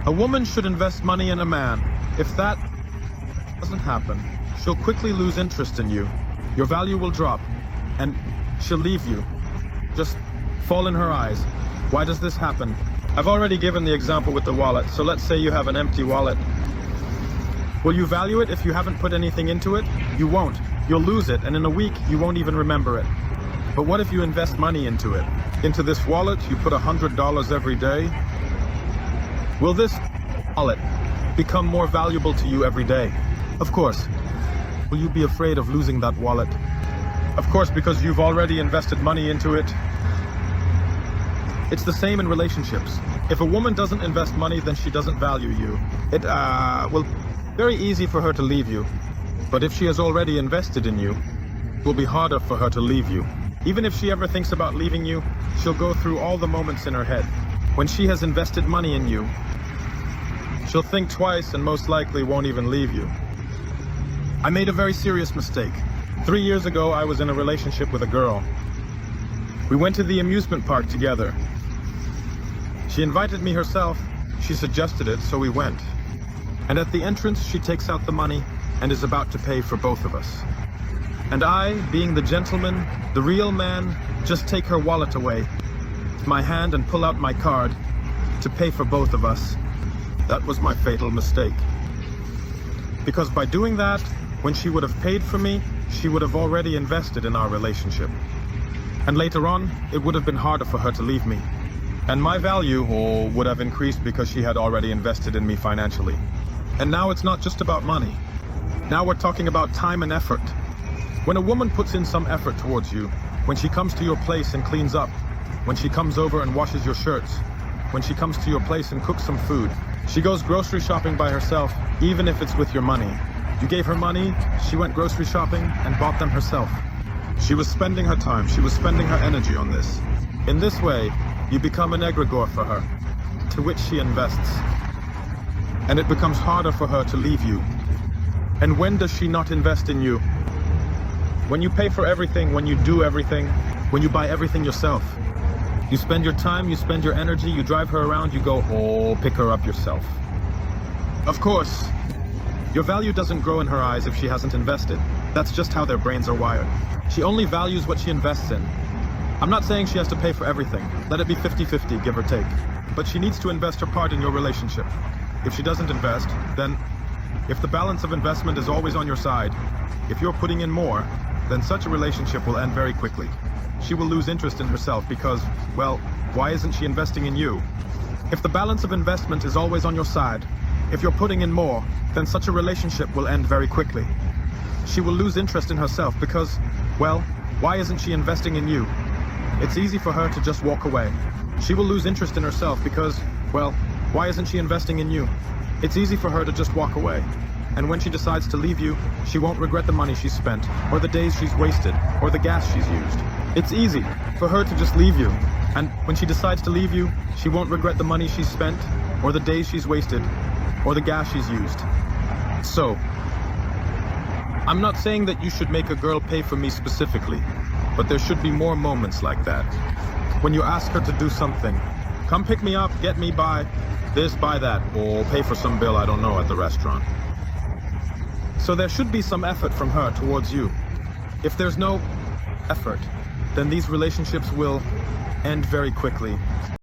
A woman should invest money in a man. If that doesn't happen, she'll quickly lose interest in you. Your value will drop, and she'll leave you. Just fall in her eyes. Why does this happen? I've already given the example with the wallet, so let's say you have an empty wallet. Will you value it if you haven't put anything into it? You won't. You'll lose it, and in a week, you won't even remember it. But what if you invest money into it? Into this wallet, you put $100 every day. Will this wallet become more valuable to you every day? Of course. Will you be afraid of losing that wallet? Of course, because you've already invested money into it. It's the same in relationships. If a woman doesn't invest money, then she doesn't value you. It will very easy for her to leave you. But if she has already invested in you, it will be harder for her to leave you. Even if she ever thinks about leaving you, she'll go through all the moments in her head. When she has invested money in you, she'll think twice and most likely won't even leave you. I made a very serious mistake. 3 years ago, I was in a relationship with a girl. We went to the amusement park together. She invited me herself. She suggested it, so we went. And at the entrance, she takes out the money and is about to pay for both of us. And I, being the gentleman, the real man, just take her wallet away, my hand, and pull out my card to pay for both of us. That was my fatal mistake. Because by doing that, when she would have paid for me, she would have already invested in our relationship. And later on, it would have been harder for her to leave me. And my value would have increased because she had already invested in me financially. And now it's not just about money. Now we're talking about time and effort. When a woman puts in some effort towards you, when she comes to your place and cleans up, when she comes over and washes your shirts, when she comes to your place and cooks some food, she goes grocery shopping by herself, even if it's with your money. You gave her money, she went grocery shopping and bought them herself. She was spending her time, she was spending her energy on this. In this way, you become an egregore for her, to which she invests. And it becomes harder for her to leave you. And when does she not invest in you? When you pay for everything, when you do everything, when you buy everything yourself. You spend your time, you spend your energy, you drive her around, you go, pick her up yourself. Of course, your value doesn't grow in her eyes if she hasn't invested. That's just how their brains are wired. She only values what she invests in. I'm not saying she has to pay for everything. Let it be 50-50, give or take. But she needs to invest her part in your relationship. If she doesn't invest, then if the balance of investment is always on your side, if you're putting in more, then such a relationship will end very quickly. She will lose interest in herself because, well, why isn't she investing in you? If the balance of investment is always on your side, if you're putting in more, then such a relationship will end very quickly. She will lose interest in herself because, well, why isn't she investing in you? It's easy for her to just walk away. She will lose interest in herself because, well, why isn't she investing in you? It's easy for her to just walk away. And when she decides to leave you, she won't regret the money she's spent, or the days she's wasted, or the gas she's used. It's easy for her to just leave you. And when she decides to leave you, she won't regret the money she's spent, or the days she's wasted, or the gas she's used. So, I'm not saying that you should make a girl pay for me specifically, but there should be more moments like that. When you ask her to do something, come pick me up, get me by this, buy that, or pay for some bill I don't know at the restaurant. So there should be some effort from her towards you. If there's no effort, then these relationships will end very quickly